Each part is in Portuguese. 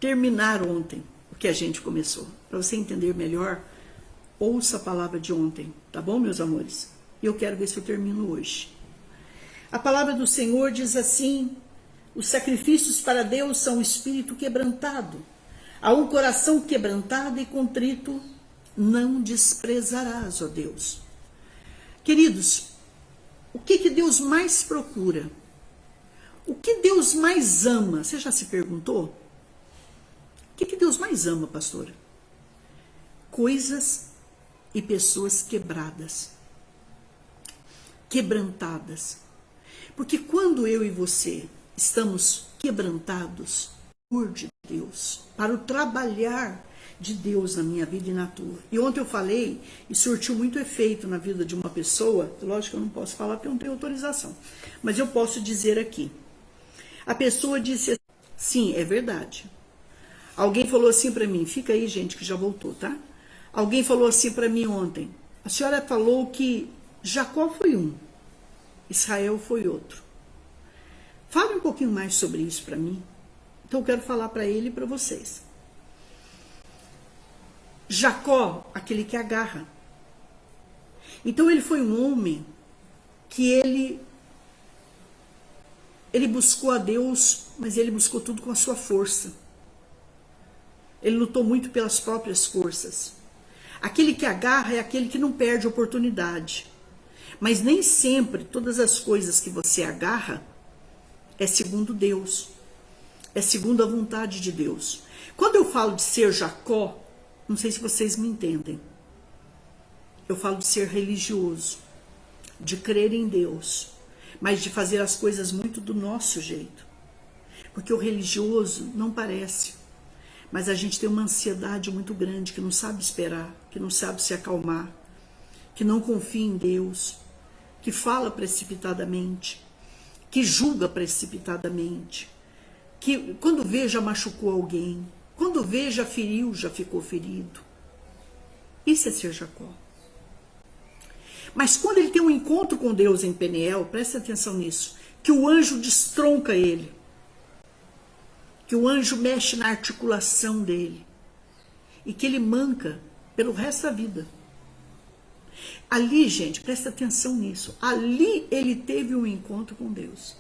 terminar ontem o que a gente começou. Para você entender melhor, ouça a palavra de ontem, tá bom, meus amores? E eu quero ver se eu termino hoje. A palavra do Senhor diz assim: os sacrifícios para Deus são o espírito quebrantado. A um coração quebrantado e contrito não desprezarás, ó Deus. Queridos, o que Deus mais procura? O que Deus mais ama? Você já se perguntou? O que Deus mais ama, pastora? Coisas e pessoas quebradas, quebrantadas. Porque quando eu e você estamos quebrantados por Deus, para o trabalhar de Deus na minha vida e na tua. E ontem eu falei e surtiu muito efeito na vida de uma pessoa. Lógico que eu não posso falar porque eu não tenho autorização, mas eu posso dizer aqui. A pessoa disse assim, sim, é verdade. Alguém falou assim para mim, fica aí gente que já voltou, tá? Alguém falou assim para mim ontem, a senhora falou que Jacó foi um, Israel foi outro. Fale um pouquinho mais sobre isso para mim. Então eu quero falar para ele e para vocês. Jacó, aquele que agarra. Então ele foi um homem que ele buscou a Deus, mas ele buscou tudo com a sua força. Ele lutou muito pelas próprias forças. Aquele que agarra é aquele que não perde oportunidade. Mas nem sempre todas as coisas que você agarra é segundo Deus. É segundo a vontade de Deus. Quando eu falo de ser Jacó, não sei se vocês me entendem. Eu falo de ser religioso, de crer em Deus, mas de fazer as coisas muito do nosso jeito. Porque o religioso não parece, mas a gente tem uma ansiedade muito grande, que não sabe esperar, que não sabe se acalmar, que não confia em Deus, que fala precipitadamente, que julga precipitadamente, que quando vê já machucou alguém, quando vê já feriu, já ficou ferido. Isso é ser Jacó. Mas quando ele tem um encontro com Deus em Peniel, preste atenção nisso, que o anjo destronca ele, que o anjo mexe na articulação dele, e que ele manca pelo resto da vida. Ali, gente, presta atenção nisso, ali ele teve um encontro com Deus.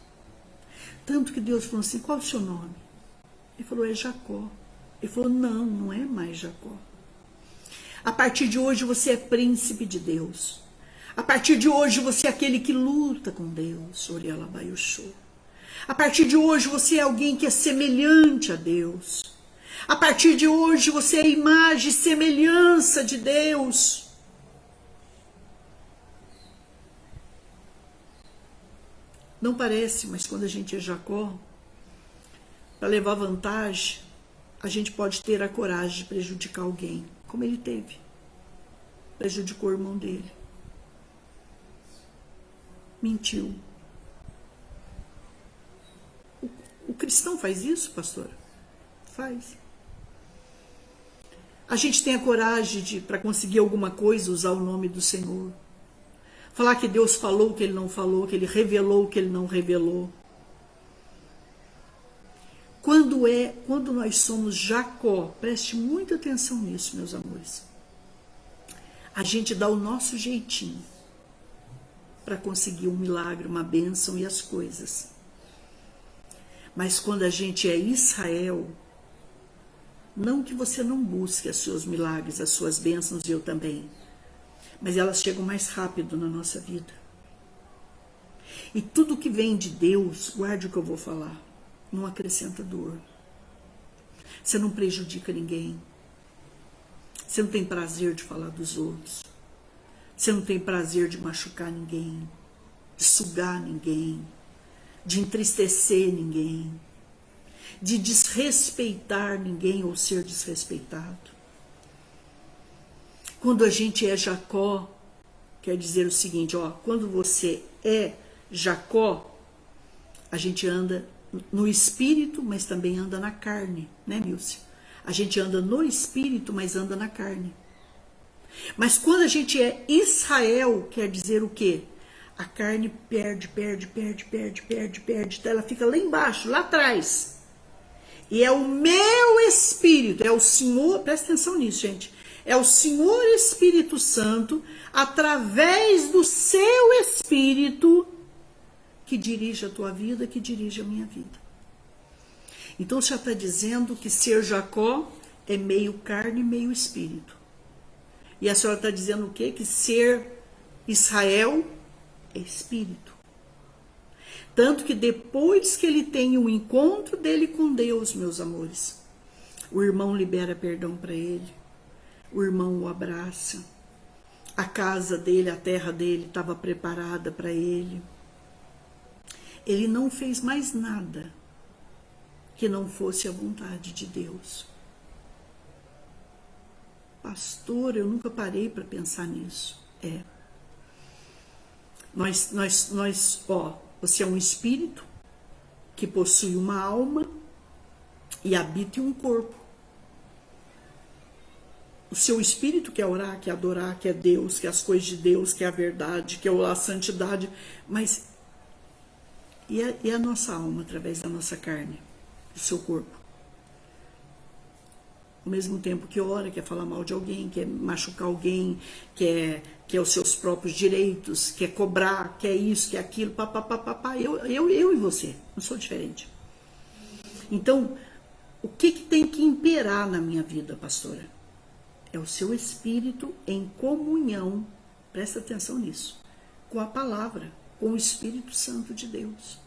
Tanto que Deus falou assim, qual é o seu nome? Ele falou, é Jacó. Ele falou, não, não é mais Jacó. A partir de hoje você é príncipe de Deus. A partir de hoje você é aquele que luta com Deus. A partir de hoje você é alguém que é semelhante a Deus. A partir de hoje você é a imagem e semelhança de Deus. Não parece, mas quando a gente é Jacó, para levar vantagem, a gente pode ter a coragem de prejudicar alguém, como ele teve. Prejudicou o irmão dele. Mentiu. O cristão faz isso, pastor? Faz. A gente tem a coragem de, para conseguir alguma coisa, usar o nome do Senhor. Falar que Deus falou o que ele não falou, que ele revelou o que ele não revelou. Quando nós somos Jacó, preste muita atenção nisso, meus amores. A gente dá o nosso jeitinho para conseguir um milagre, uma bênção e as coisas. Mas quando a gente é Israel, não que você não busque os seus milagres, as suas bênçãos, e eu também, mas elas chegam mais rápido na nossa vida. E tudo que vem de Deus, guarde o que eu vou falar, não acrescenta dor. Você não prejudica ninguém. Você não tem prazer de falar dos outros. Você não tem prazer de machucar ninguém, de sugar ninguém, de entristecer ninguém, de desrespeitar ninguém ou ser desrespeitado. Quando a gente é Jacó, quer dizer o seguinte, ó, quando você é Jacó, a gente anda no espírito, mas também anda na carne, né, Milce? A gente anda no espírito, mas anda na carne. Mas quando a gente é Israel, quer dizer o quê? A carne perde, então ela fica lá embaixo, lá atrás. E é o meu Espírito, é o Senhor, presta atenção nisso, gente, é o Senhor Espírito Santo, através do seu Espírito, que dirige a tua vida, que dirige a minha vida. Então, já está dizendo que ser Jacó é meio carne e meio espírito. E a senhora está dizendo o quê? Que ser Israel é espírito. Tanto que depois que ele tem o encontro dele com Deus, meus amores, o irmão libera perdão para ele, o irmão o abraça, a casa dele, a terra dele estava preparada para ele. Ele não fez mais nada que não fosse a vontade de Deus. Pastor, eu nunca parei para pensar nisso. Você é um espírito que possui uma alma e habita em um corpo. O seu espírito quer orar, quer adorar, quer Deus, quer as coisas de Deus, quer a verdade, quer a santidade, mas e a nossa alma através da nossa carne, do seu corpo? Ao mesmo tempo que ora, quer falar mal de alguém, quer machucar alguém, quer os seus próprios direitos, quer cobrar, quer isso, quer aquilo, papapá. Eu e você, não sou diferente. Então, o que tem que imperar na minha vida, pastora? É o seu espírito em comunhão, presta atenção nisso, com a palavra, com o Espírito Santo de Deus.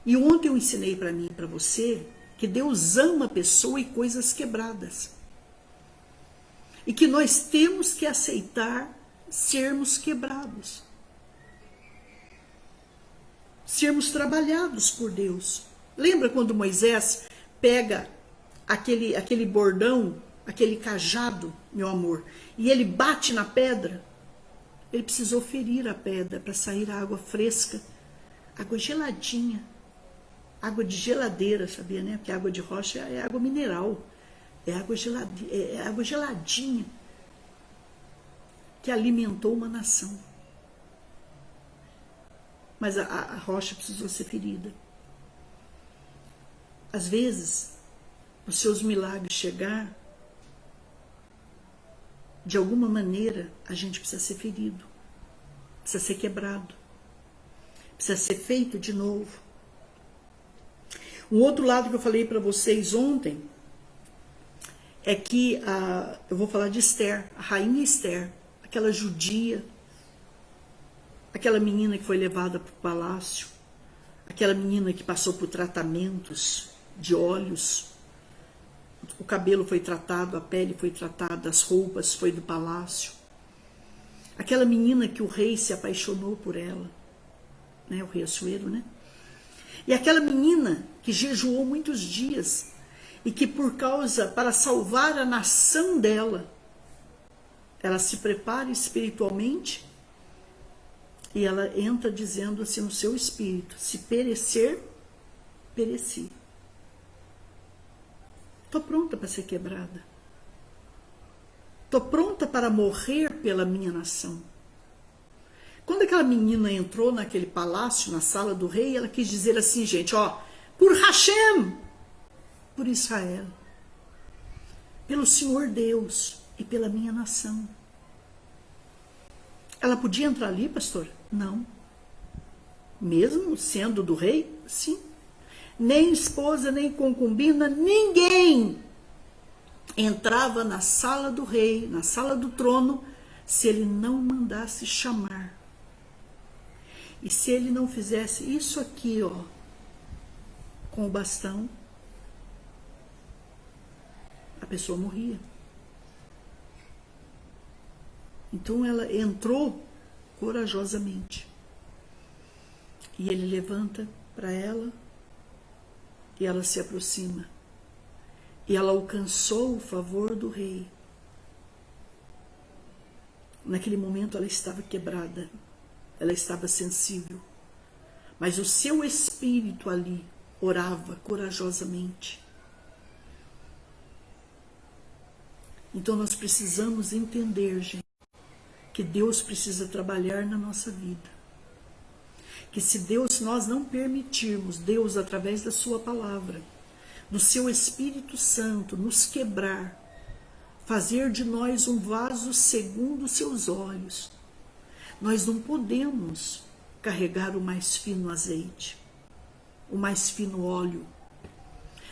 E ontem eu ensinei para mim e para você que Deus ama a pessoa e coisas quebradas. E que nós temos que aceitar sermos quebrados. Sermos trabalhados por Deus. Lembra quando Moisés pega aquele bordão, aquele cajado, meu amor, e ele bate na pedra? Ele precisou ferir a pedra para sair a água fresca, água geladinha. Água de geladeira, sabia, né? Porque água de rocha é água mineral. É água geladinha. Que alimentou uma nação. Mas a rocha precisou ser ferida. Às vezes, os seus milagres chegar, de alguma maneira, a gente precisa ser ferido. Precisa ser quebrado. Precisa ser feito de novo. Um outro lado que eu falei para vocês ontem é que eu vou falar de Esther, a rainha Esther, aquela judia, aquela menina que foi levada para o palácio, aquela menina que passou por tratamentos de óleos, o cabelo foi tratado, a pele foi tratada, as roupas foi do palácio. Aquela menina que o rei se apaixonou por ela, né, o rei Assuero, né? E aquela menina que jejuou muitos dias e que para salvar a nação dela, ela se prepara espiritualmente e ela entra dizendo assim no seu espírito: se perecer, pereci. Estou pronta para ser quebrada. Estou pronta para morrer pela minha nação. Quando aquela menina entrou naquele palácio, na sala do rei, ela quis dizer assim, gente, por Hashem, por Israel, pelo Senhor Deus e pela minha nação. Ela podia entrar ali, pastor? Não. Mesmo sendo do rei? Sim. Nem esposa, nem concubina, ninguém entrava na sala do rei, na sala do trono, se ele não mandasse chamar. E se ele não fizesse isso aqui, com o bastão, a pessoa morria. Então ela entrou corajosamente. E ele levanta para ela e ela se aproxima. E ela alcançou o favor do rei. Naquele momento ela estava quebrada. Ela estava sensível, mas o seu espírito ali orava corajosamente. Então nós precisamos entender, gente, que Deus precisa trabalhar na nossa vida. Que se nós não permitirmos Deus, através da sua palavra, do seu Espírito Santo nos quebrar, fazer de nós um vaso segundo os seus olhos. Nós não podemos carregar o mais fino azeite, o mais fino óleo.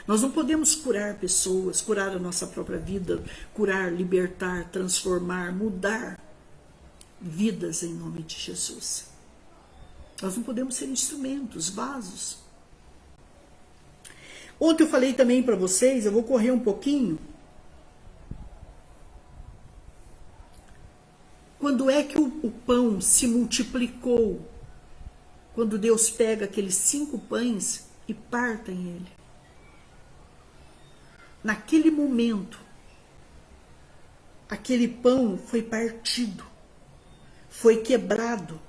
Nós não podemos curar pessoas, curar a nossa própria vida, curar, libertar, transformar, mudar vidas em nome de Jesus. Nós não podemos ser instrumentos, vasos. Ontem eu falei também para vocês, eu vou correr um pouquinho. Quando é que o pão se multiplicou? Quando Deus pega aqueles 5 pães e partem ele. Naquele momento, aquele pão foi partido, foi quebrado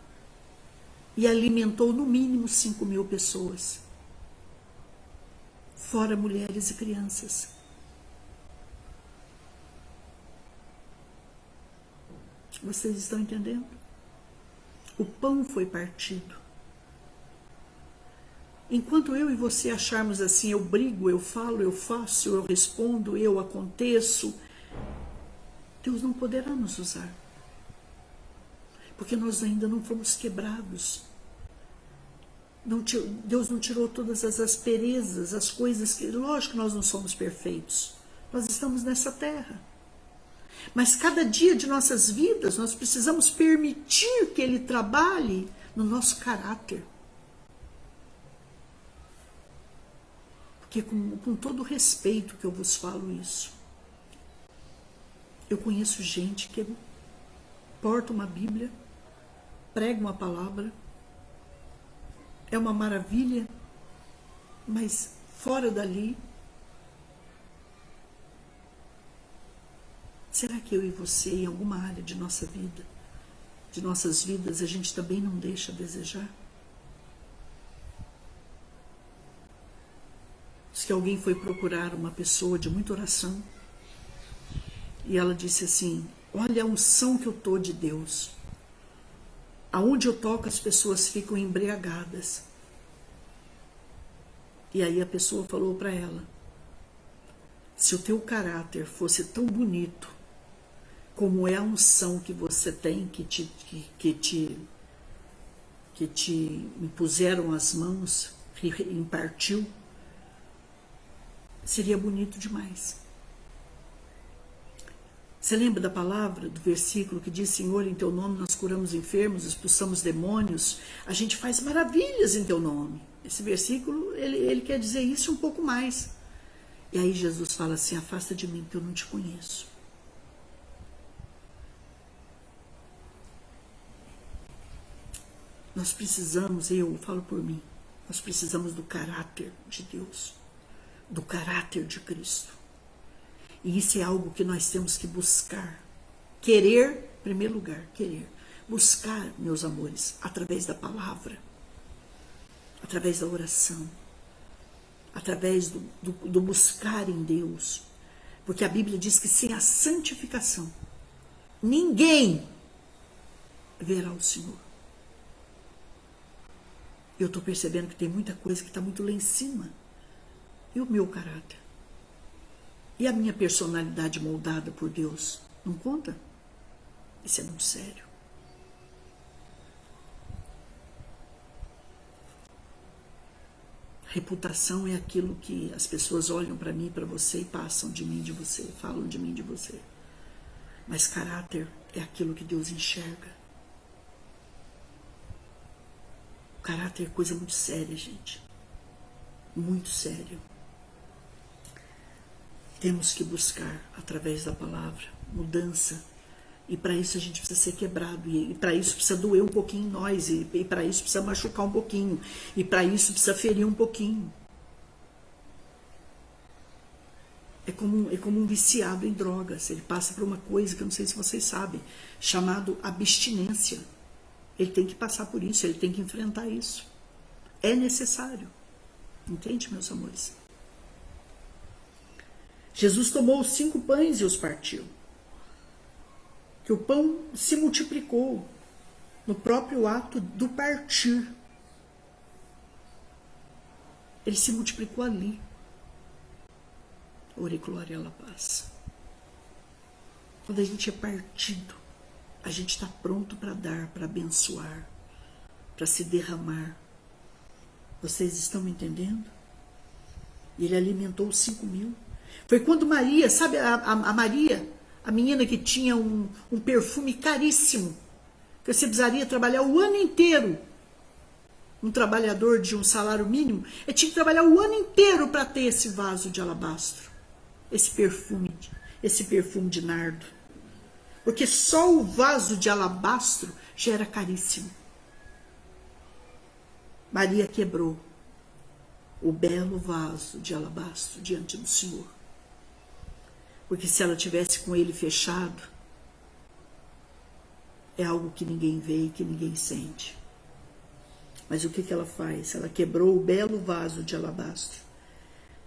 e alimentou no mínimo 5.000 pessoas, fora mulheres e crianças. Vocês estão entendendo? O pão foi partido. Enquanto eu e você acharmos assim, eu brigo, eu falo, eu faço, eu respondo, eu aconteço, Deus não poderá nos usar. Porque nós ainda não fomos quebrados. Deus não tirou todas as asperezas, as coisas que... Lógico que nós não somos perfeitos. Nós estamos nessa terra. Mas cada dia de nossas vidas, nós precisamos permitir que Ele trabalhe no nosso caráter. Porque com todo o respeito que eu vos falo isso, eu conheço gente que porta uma Bíblia, prega uma palavra, é uma maravilha, mas fora dali, será que eu e você, em alguma área de nossa vida, de nossas vidas, a gente também não deixa a desejar? Diz que alguém foi procurar uma pessoa de muita oração e ela disse assim: olha a unção que eu tô de Deus. Aonde eu toco as pessoas ficam embriagadas. E aí a pessoa falou para ela: se o teu caráter fosse tão bonito como é a unção que você tem, que te impuseram as mãos, que impartiu, seria bonito demais. Você lembra da palavra, do versículo que diz: Senhor, em teu nome nós curamos enfermos, expulsamos demônios, a gente faz maravilhas em teu nome. Esse versículo, ele quer dizer isso um pouco mais. E aí Jesus fala assim: afasta de mim que eu não te conheço. Nós precisamos, eu falo por mim, nós precisamos do caráter de Deus, do caráter de Cristo. E isso é algo que nós temos que buscar. Querer, em primeiro lugar, querer. Buscar, meus amores, através da palavra, através da oração, através do buscar em Deus. Porque a Bíblia diz que sem a santificação, ninguém verá o Senhor. Eu estou percebendo que tem muita coisa que está muito lá em cima. E o meu caráter? E a minha personalidade moldada por Deus? Não conta? Isso é muito sério. Reputação é aquilo que as pessoas olham para mim, para você e passam de mim, de você, falam de mim, de você. Mas caráter é aquilo que Deus enxerga. O caráter é coisa muito séria, gente. Muito sério. Temos que buscar, através da palavra, mudança. E para isso a gente precisa ser quebrado. E para isso precisa doer um pouquinho em nós. E para isso precisa machucar um pouquinho. E para isso precisa ferir um pouquinho. É como um viciado em drogas. Ele passa por uma coisa que eu não sei se vocês sabem, chamado abstinência. Ele tem que passar por isso, ele tem que enfrentar isso. É necessário. Entende, meus amores? Jesus tomou os 5 pães e os partiu. Que o pão se multiplicou no próprio ato do partir. Ele se multiplicou ali. Glória à paz. Quando a gente é partido, a gente está pronto para dar, para abençoar, para se derramar. Vocês estão me entendendo? Ele alimentou os 5.000. Foi quando Maria, sabe a Maria, a menina que tinha um perfume caríssimo, que você precisaria trabalhar o ano inteiro. Um trabalhador de um salário mínimo, ele tinha que trabalhar o ano inteiro para ter esse vaso de alabastro, esse perfume de nardo. Porque só o vaso de alabastro já era caríssimo. Maria quebrou o belo vaso de alabastro diante do Senhor. Porque se ela tivesse com ele fechado, é algo que ninguém vê e que ninguém sente. Mas o que ela faz? Ela quebrou o belo vaso de alabastro,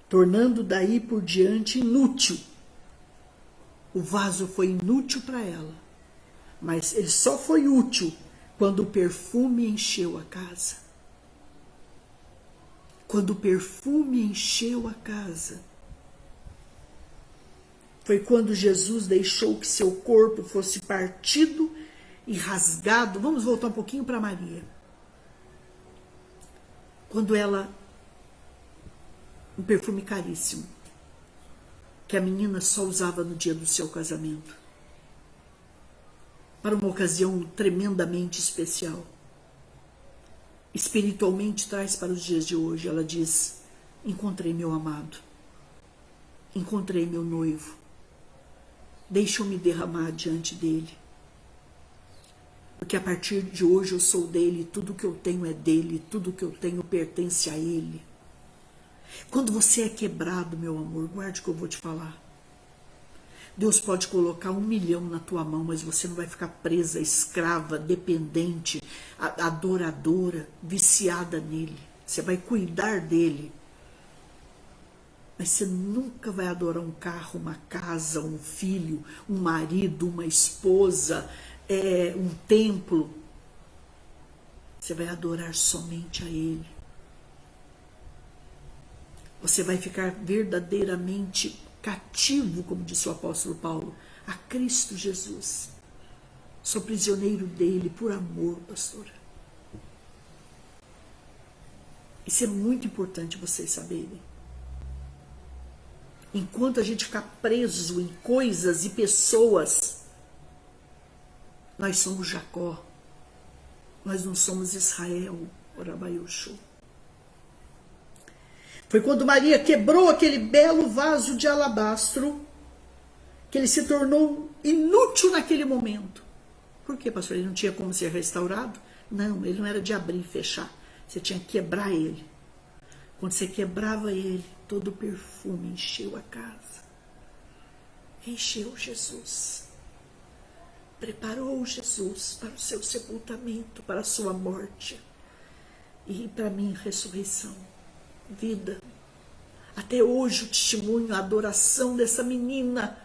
tornando daí por diante inútil. O vaso foi inútil para ela, mas ele só foi útil quando o perfume encheu a casa. Quando o perfume encheu a casa, foi quando Jesus deixou que seu corpo fosse partido e rasgado. Vamos voltar um pouquinho para Maria. Quando ela, um perfume caríssimo, que a menina só usava no dia do seu casamento, para uma ocasião tremendamente especial, espiritualmente traz para os dias de hoje. Ela diz: encontrei meu amado, encontrei meu noivo, deixa eu me derramar diante dele, porque a partir de hoje eu sou dele, tudo que eu tenho é dele, tudo que eu tenho pertence a ele. Quando você é quebrado, meu amor, guarde o que eu vou te falar. Deus pode colocar 1 milhão na tua mão, mas você não vai ficar presa, escrava, dependente, adoradora, viciada nele. Você vai cuidar dele. Mas você nunca vai adorar um carro, uma casa, um filho, um marido, uma esposa, um templo. Você vai adorar somente a ele. Você vai ficar verdadeiramente cativo, como disse o apóstolo Paulo, a Cristo Jesus. Sou prisioneiro dele por amor, pastora. Isso é muito importante vocês saberem. Enquanto a gente ficar preso em coisas e pessoas, nós somos Jacó. Nós não somos Israel, Orabaioshu. Foi quando Maria quebrou aquele belo vaso de alabastro que ele se tornou inútil naquele momento. Por quê, pastor? Ele não tinha como ser restaurado? Não, ele não era de abrir e fechar. Você tinha que quebrar ele. Quando você quebrava ele, todo o perfume encheu a casa. Encheu Jesus. Preparou Jesus para o seu sepultamento, para a sua morte. E para a minha ressurreição. Vida. Até hoje o testemunho, a adoração dessa menina.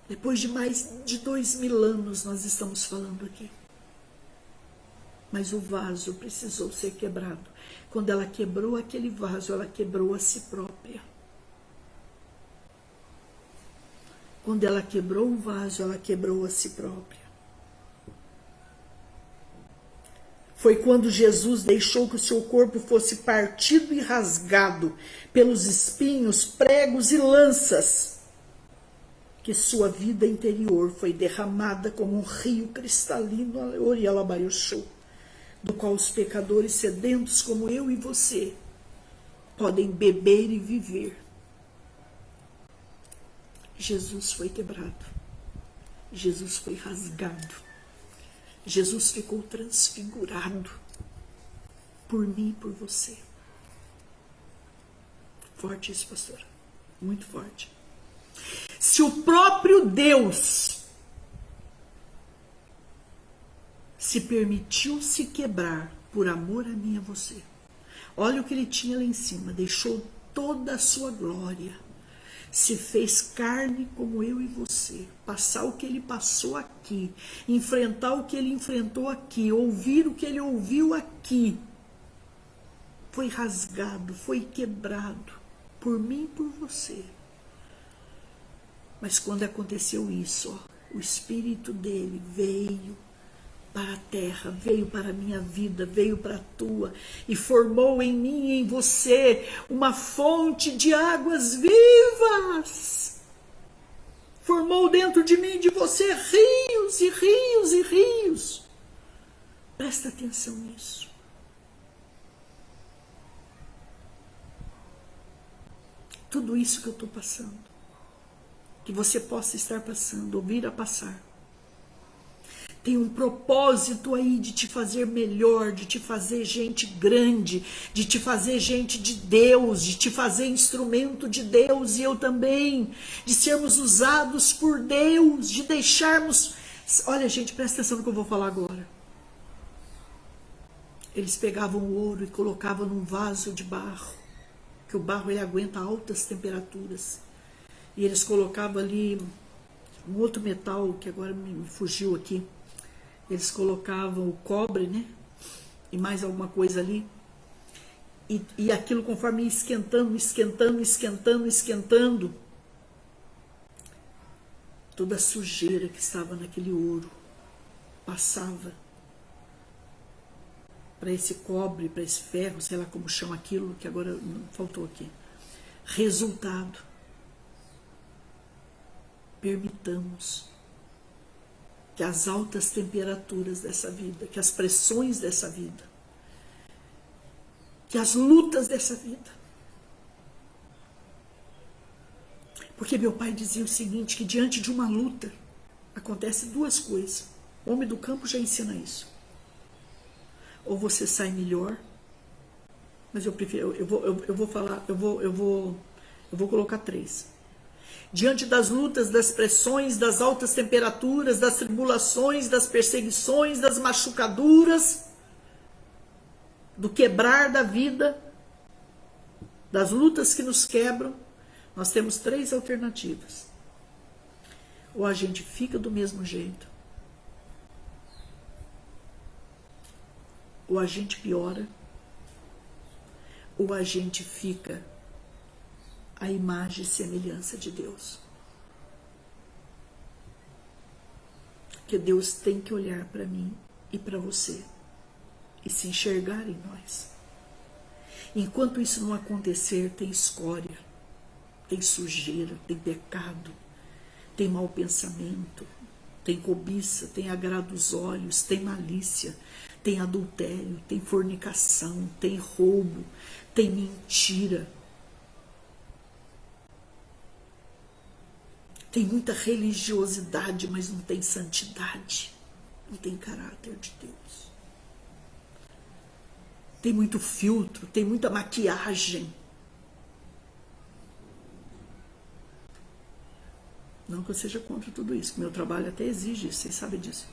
Depois de mais de 2000 anos nós estamos falando aqui. Mas o vaso precisou ser quebrado. Quando ela quebrou aquele vaso, ela quebrou a si própria. Quando ela quebrou um vaso, ela quebrou a si própria. Foi quando Jesus deixou que o seu corpo fosse partido e rasgado pelos espinhos, pregos e lanças, que sua vida interior foi derramada como um rio cristalino, do qual os pecadores sedentos como eu e você podem beber e viver. Jesus foi quebrado, Jesus foi rasgado, Jesus ficou transfigurado por mim e por você. Forte isso, pastora, muito forte. Se o próprio Deus se permitiu se quebrar por amor a mim e a você, olha o que ele tinha lá em cima, deixou toda a sua glória, se fez carne como eu e você, passar o que ele passou aqui, enfrentar o que ele enfrentou aqui, ouvir o que ele ouviu aqui, foi rasgado, foi quebrado por mim e por você. Mas quando aconteceu isso, ó, o Espírito dele veio para a terra, veio para a minha vida, veio para a tua e formou em mim e em você uma fonte de águas vivas. Formou dentro de mim e de você rios e rios e rios. Presta atenção nisso. Tudo isso que eu estou passando, que você possa estar passando, ou vir a passar, tem um propósito aí de te fazer melhor, de te fazer gente grande, de te fazer gente de Deus, de te fazer instrumento de Deus, e eu também, de sermos usados por Deus, de deixarmos... Olha, gente, presta atenção no que eu vou falar agora. Eles pegavam o ouro e colocavam num vaso de barro, que o barro ele aguenta altas temperaturas, e eles colocavam ali um outro metal, que agora me fugiu aqui. Eles colocavam o cobre, né? E mais alguma coisa ali. E aquilo conforme ia esquentando, esquentando, esquentando, esquentando, toda a sujeira que estava naquele ouro passava para esse cobre, para esse ferro, sei lá como chama aquilo, que agora faltou aqui. Resultado. Permitamos que as altas temperaturas dessa vida, que as pressões dessa vida, que as lutas dessa vida. Porque meu pai dizia o seguinte, que diante de uma luta, acontece duas coisas. O homem do campo já ensina isso. Ou você sai melhor, mas eu prefiro, eu vou falar, eu vou colocar três. Diante das lutas, das pressões, das altas temperaturas, das tribulações, das perseguições, das machucaduras, do quebrar da vida, das lutas que nos quebram, nós temos três alternativas. Ou a gente fica do mesmo jeito, ou a gente piora, ou a gente fica a imagem e semelhança de Deus. Porque Deus tem que olhar para mim e para você e se enxergar em nós. Enquanto isso não acontecer, tem escória, tem sujeira, tem pecado, tem mau pensamento, tem cobiça, tem agrado dos olhos, tem malícia, tem adultério, tem fornicação, tem roubo, tem mentira. Tem muita religiosidade, mas não tem santidade, não tem caráter de Deus. Tem muito filtro, tem muita maquiagem. Não que eu seja contra tudo isso, que meu trabalho até exige isso, vocês sabem disso.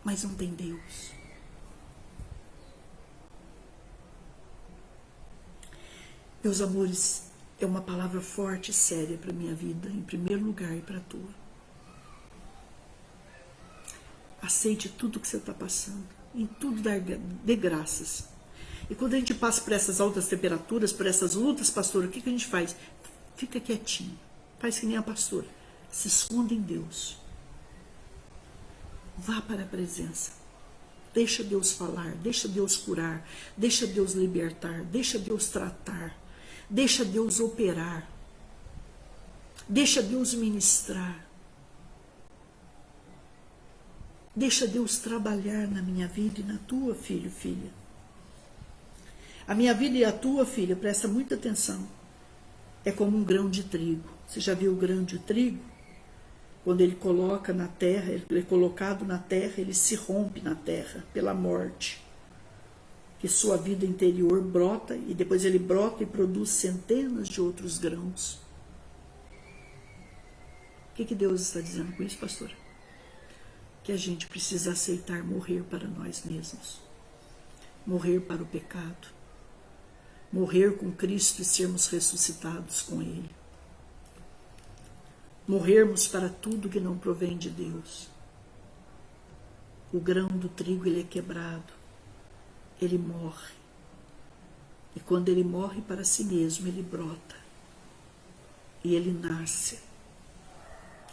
Mas não tem Deus. Meus amores, é uma palavra forte e séria para a minha vida, em primeiro lugar, e para a tua. Aceite tudo que você está passando, em tudo dê graças. E quando a gente passa por essas altas temperaturas, por essas lutas, pastora, o que a gente faz? Fica quietinho, faz que nem a pastora, se esconde em Deus. Vá para a presença, deixa Deus falar, deixa Deus curar, deixa Deus libertar, deixa Deus tratar. Deixa Deus operar. Deixa Deus ministrar. Deixa Deus trabalhar na minha vida e na tua, filho, filha. A minha vida e a tua, filha, presta muita atenção. É como um grão de trigo. Você já viu o grão de trigo? Quando ele coloca na terra, ele é colocado na terra, ele se rompe na terra pela morte. Que sua vida interior brota, e depois ele brota e produz centenas de outros grãos. O que Deus está dizendo com isso, pastora? Que a gente precisa aceitar morrer para nós mesmos. Morrer para o pecado. Morrer com Cristo e sermos ressuscitados com Ele. Morrermos para tudo que não provém de Deus. O grão do trigo, ele é quebrado. Ele morre. E quando ele morre para si mesmo, ele brota. E ele nasce.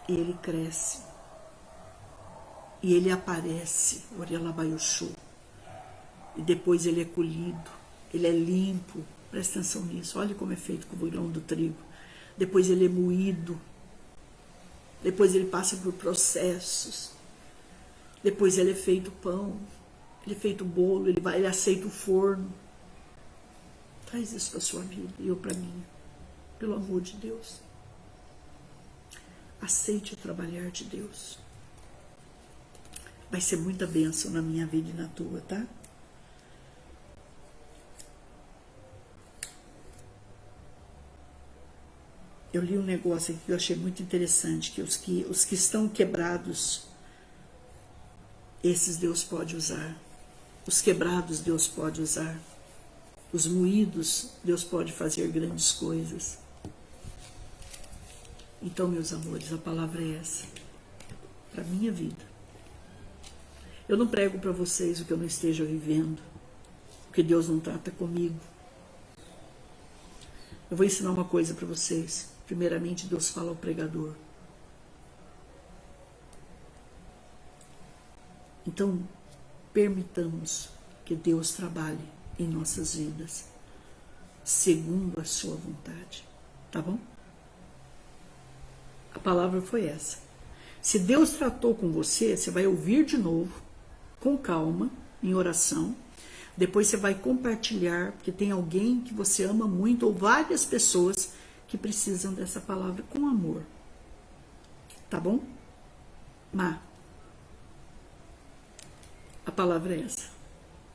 e ele cresce. E ele aparece, Orialabaiuxu. E depois ele é colhido, ele é limpo. Presta atenção nisso, olha como é feito com o grão do trigo. Depois ele é moído. Depois ele passa por processos. Depois ele é feito pão. Ele é feito bolo, ele aceita o forno. Traz isso para a sua vida e eu para mim. Pelo amor de Deus. Aceite o trabalhar de Deus. Vai ser muita bênção na minha vida e na tua, tá? Eu li um negócio aqui que eu achei muito interessante, que os que estão quebrados, esses Deus pode usar. Os quebrados Deus pode usar. Os moídos Deus pode fazer grandes coisas. Então, meus amores, a palavra é essa. Para a minha vida. Eu não prego para vocês o que eu não esteja vivendo. O que Deus não trata comigo. Eu vou ensinar uma coisa para vocês. Primeiramente, Deus fala ao pregador. Então, permitamos que Deus trabalhe em nossas vidas, segundo a sua vontade. Tá bom? A palavra foi essa. Se Deus tratou com você, você vai ouvir de novo, com calma, em oração. Depois você vai compartilhar, porque tem alguém que você ama muito, ou várias pessoas que precisam dessa palavra com amor. Tá bom? Má, a palavra é essa.